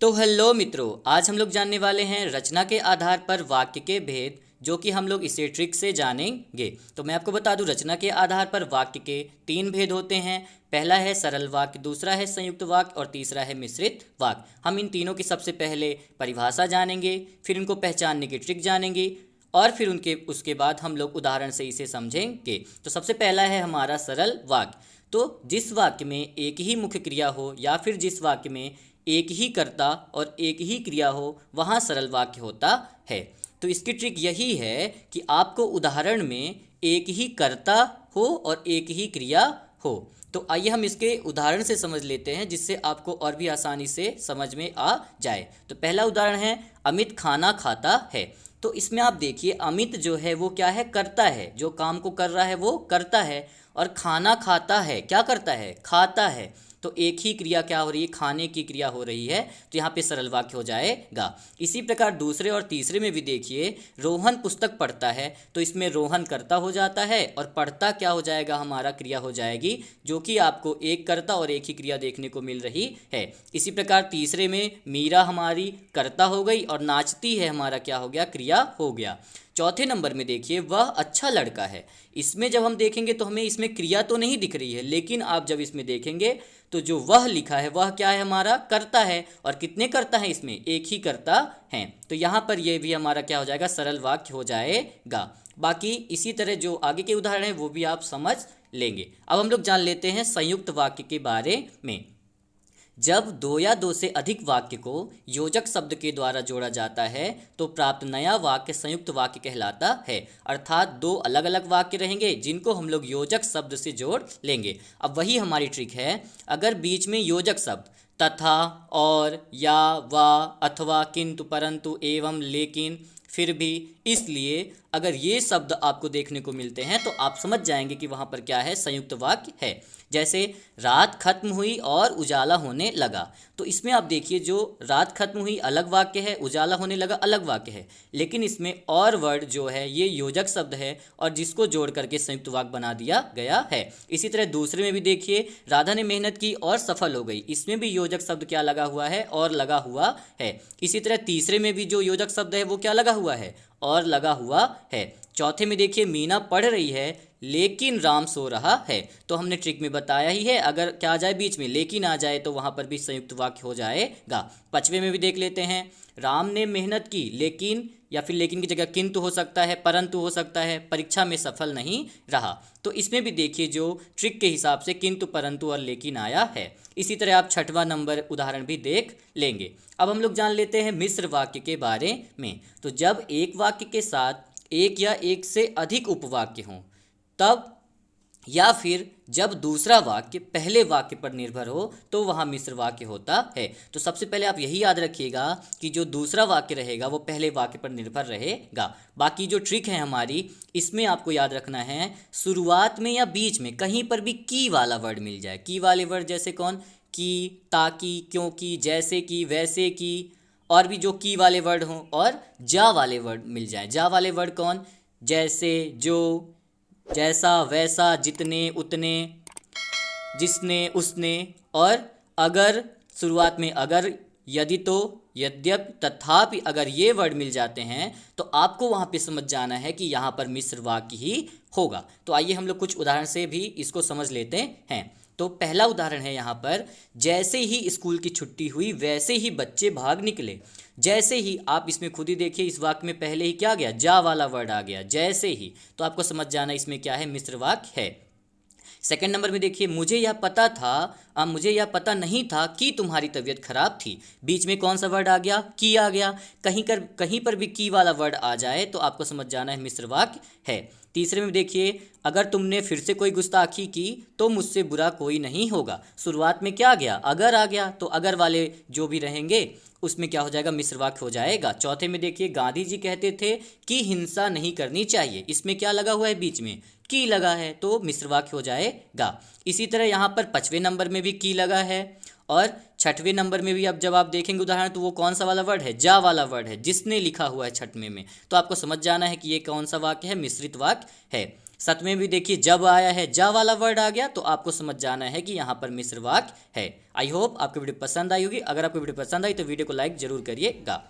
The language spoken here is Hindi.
तो हेलो मित्रों, आज हम लोग जानने वाले हैं रचना के आधार पर वाक्य के भेद, जो कि हम लोग इसे ट्रिक से जानेंगे। तो मैं आपको बता दूं, रचना के आधार पर वाक्य के तीन भेद होते हैं। पहला है सरल वाक्य, दूसरा है संयुक्त वाक्य और तीसरा है मिश्रित वाक्य। हम इन तीनों की सबसे पहले परिभाषा जानेंगे, फिर इनको पहचानने की ट्रिक जानेंगे और फिर उसके बाद हम लोग उदाहरण से इसे समझेंगे। तो सबसे पहला है हमारा सरल वाक्य। तो जिस वाक्य में एक ही मुख्य क्रिया हो या फिर जिस वाक्य में एक ही कर्ता और एक ही क्रिया हो, वहाँ सरल वाक्य होता है। तो इसकी ट्रिक यही है कि आपको उदाहरण में एक ही कर्ता हो और एक ही क्रिया हो। तो आइए हम इसके उदाहरण से समझ लेते हैं, जिससे आपको और भी आसानी से समझ में आ जाए। तो पहला उदाहरण है, अमित खाना खाता है। तो इसमें आप देखिए, अमित जो है वो क्या है, करता है, जो काम को कर रहा है वो करता है, और खाना खाता है, क्या करता है, खाता है। तो एक ही क्रिया क्या हो रही है, खाने की क्रिया हो रही है, तो यहाँ पे सरल वाक्य हो जाएगा। इसी प्रकार दूसरे और तीसरे में भी देखिए, रोहन पुस्तक पढ़ता है, तो इसमें रोहन कर्ता हो जाता है और पढ़ता क्या हो जाएगा, हमारा क्रिया हो जाएगी, जो कि आपको एक कर्ता और एक ही क्रिया देखने को मिल रही है। इसी प्रकार तीसरे में मीरा हमारी कर्ता हो गई और नाचती है हमारा क्या हो गया, क्रिया हो गया। चौथे नंबर में देखिए, वह अच्छा लड़का है। इसमें जब हम देखेंगे तो हमें इसमें क्रिया तो नहीं दिख रही है, लेकिन आप जब इसमें देखेंगे तो जो वह लिखा है वह क्या है, हमारा कर्ता है। और कितने कर्ता हैं इसमें, एक ही कर्ता हैं। तो यहाँ पर यह भी हमारा क्या हो जाएगा, सरल वाक्य हो जाएगा। बाकी इसी तरह जो आगे के उदाहरण हैं वो भी आप समझ लेंगे। अब हम लोग जान लेते हैं संयुक्त वाक्य के बारे में। जब दो या दो से अधिक वाक्य को योजक शब्द के द्वारा जोड़ा जाता है तो प्राप्त नया वाक्य संयुक्त वाक्य कहलाता है। अर्थात दो अलग अलग वाक्य रहेंगे जिनको हम लोग योजक शब्द से जोड़ लेंगे। अब वही हमारी ट्रिक है, अगर बीच में योजक शब्द तथा, और, या, वा, अथवा, किंतु, परंतु, एवं, लेकिन, फिर भी, इसलिए, अगर ये शब्द आपको देखने को मिलते हैं तो आप समझ जाएंगे कि वहाँ पर क्या है, संयुक्त वाक्य है। जैसे रात खत्म हुई और उजाला होने लगा, तो इसमें आप देखिए, जो रात खत्म हुई अलग वाक्य है, उजाला होने लगा अलग वाक्य है, लेकिन इसमें और वर्ड जो है ये योजक शब्द है और जिसको जोड़ करके संयुक्त वाक्य बना दिया गया है। इसी तरह दूसरे में भी देखिए, राधा ने मेहनत की और सफल हो गई, इसमें भी योजक शब्द क्या लगा हुआ है, और लगा हुआ है। इसी तरह तीसरे में भी जो योजक शब्द है वो क्या लगा हुआ है, और लगा हुआ है। चौथे में देखिए, मीना पढ़ रही है लेकिन राम सो रहा है। तो हमने ट्रिक में बताया ही है, अगर क्या आ जाए बीच में, लेकिन आ जाए, तो वहाँ पर भी संयुक्त वाक्य हो जाएगा। पांचवें में भी देख लेते हैं, राम ने मेहनत की लेकिन, या फिर लेकिन की जगह किंतु हो सकता है, परंतु हो सकता है, परीक्षा में सफल नहीं रहा। तो इसमें भी देखिए जो ट्रिक के हिसाब से किंतु, परंतु और लेकिन आया है। इसी तरह आप छठवां नंबर उदाहरण भी देख लेंगे। अब हम लोग जान लेते हैं मिश्र वाक्य के बारे में। तो जब एक वाक्य के साथ एक या एक से अधिक उपवाक्य हों तब, या फिर जब दूसरा वाक्य पहले वाक्य पर निर्भर हो तो वहाँ मिश्र वाक्य होता है। तो सबसे पहले आप यही याद रखिएगा कि जो दूसरा वाक्य रहेगा वो पहले वाक्य पर निर्भर रहेगा। बाकी जो ट्रिक है हमारी, इसमें आपको याद रखना है, शुरुआत में या बीच में कहीं पर भी की वाला वर्ड मिल जाए। की वाले वर्ड जैसे कौन, की, ताकि, क्योंकि, जैसे कि, वैसे कि, और भी जो की वाले वर्ड हों, और जा वाले वर्ड मिल जाए। जा वाले वर्ड कौन, जैसे, जो, जैसा, वैसा, जितने, उतने, जिसने, उसने, और अगर, शुरुआत में अगर, यदि, तो, यद्यप, तथापि, अगर ये वर्ड मिल जाते हैं तो आपको वहाँ पे समझ जाना है कि यहाँ पर मिश्र वाक्य ही होगा। तो आइए हम लोग कुछ उदाहरण से भी इसको समझ लेते हैं। तो पहला उदाहरण है यहाँ पर, जैसे ही स्कूल की छुट्टी हुई वैसे ही बच्चे भाग निकले। जैसे ही, आप इसमें खुद ही देखिए, इस वाक्य में पहले ही क्या आ गया, जा वाला वर्ड आ गया, जैसे ही। तो आपको समझ जाना इसमें क्या है, मिश्र वाक्य है। सेकंड नंबर में देखिए, मुझे यह पता नहीं था कि तुम्हारी तबीयत खराब थी। बीच में कौन सा वर्ड आ गया, की आ गया। कहीं पर भी की वाला वर्ड आ जाए तो आपको समझ जाना है मिश्र वाक्य है। तीसरे में देखिए, अगर तुमने फिर से कोई गुस्ताखी की तो मुझसे बुरा कोई नहीं होगा। शुरुआत में क्या आ गया, अगर आ गया, तो अगर वाले जो भी रहेंगे उसमें क्या हो जाएगा, मिश्र वाक्य हो जाएगा। चौथे में देखिए, गांधी जी कहते थे कि हिंसा नहीं करनी चाहिए। इसमें क्या लगा हुआ है, बीच में की लगा है, तो मिश्र वाक्य हो जाएगा। इसी तरह यहाँ पर पांचवें नंबर में भी की लगा है, और छठवें नंबर में भी अब जब आप देखेंगे उदाहरण तो वो कौन सा वाला वर्ड है, जा वाला वर्ड है, जिसने लिखा हुआ है छठवें में। तो आपको समझ जाना है कि ये कौन सा वाक्य है, मिश्रित वाक्य है। 7वें भी देखिए, जब आया है जा वाला वर्ड आ गया तो आपको समझ जाना है कि यहाँ पर मिश्र वाक्य है। आई होप आपको वीडियो पसंद आई होगी। अगर आपको वीडियो पसंद आई तो वीडियो को लाइक जरूर करिएगा।